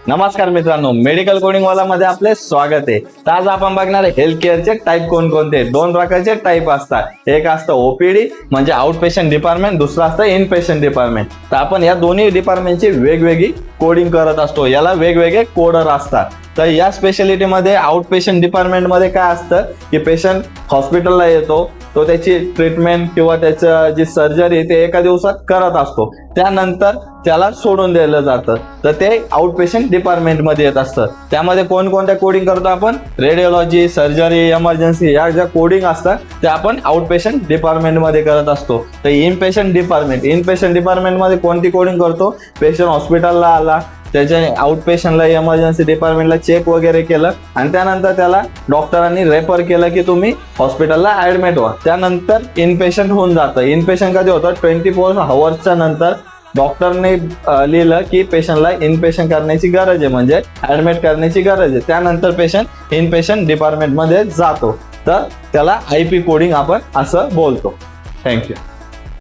नमस्कार मित्रांनो, medical coding वाला मध्ये आपले स्वागत आहे. तर आज आपण बघणार आहे हेल्थ केअरचे टाईप कोणकोणते. दोन प्रकारचे टाईप असतात. एक असतं ओपीडी म्हणजे आउट पेशंट डिपार्टमेंट, दुसरं असतं इन पेशंट डिपार्टमेंट. तर आपण या दोन्ही डिपार्टमेंटची वेगवेगळी कोडिंग करत असतो. याला वेगवेगळे कोडर असतात. तर या स्पेशालिटी मध्ये आउट पेशंट डिपार्टमेंट मध्ये काय असतं की पेशंट हॉस्पिटलला येतो, तो त्याची ट्रीटमेंट किंवा त्याचं जी सर्जरी ते एका दिवसात करत असतो, त्यानंतर त्याला सोडून दिलं जातं. तर ते आउट पेशंट डिपार्टमेंट मध्ये येत असतं. त्यामध्ये कोणकोणत्या कोडिंग करतो आपण? रेडिओलॉजी, सर्जरी, इमर्जन्सी या ज्या कोडिंग असतात त्या आपण आउट पेशंट डिपार्टमेंट मध्ये करत असतो. तर इन पेशंट डिपार्टमेंट मध्ये कोणती कोडिंग करतो? पेशंट हॉस्पिटलला आला, त्याच्या आउट पेशंटला इमर्जन्सी डिपार्टमेंटला चेक वगैरे केलं आणि त्यानंतर त्याला डॉक्टरांनी रेफर केलं की तुम्ही हॉस्पिटलला ऍडमिट व्हा. त्यानंतर इनपेशंट होऊन जातं. इनपेशंट कधी होतं? 24 आवर्सच्या नंतर डॉक्टरने लिहिलं की पेशंटला इनपेशंट करण्याची गरज आहे, म्हणजे ऍडमिट करण्याची गरज आहे. त्यानंतर पेशंट इनपेशंट डिपार्टमेंट मध्ये जातो. तर त्याला IP कोडिंग आपण असं बोलतो. थँक्यू.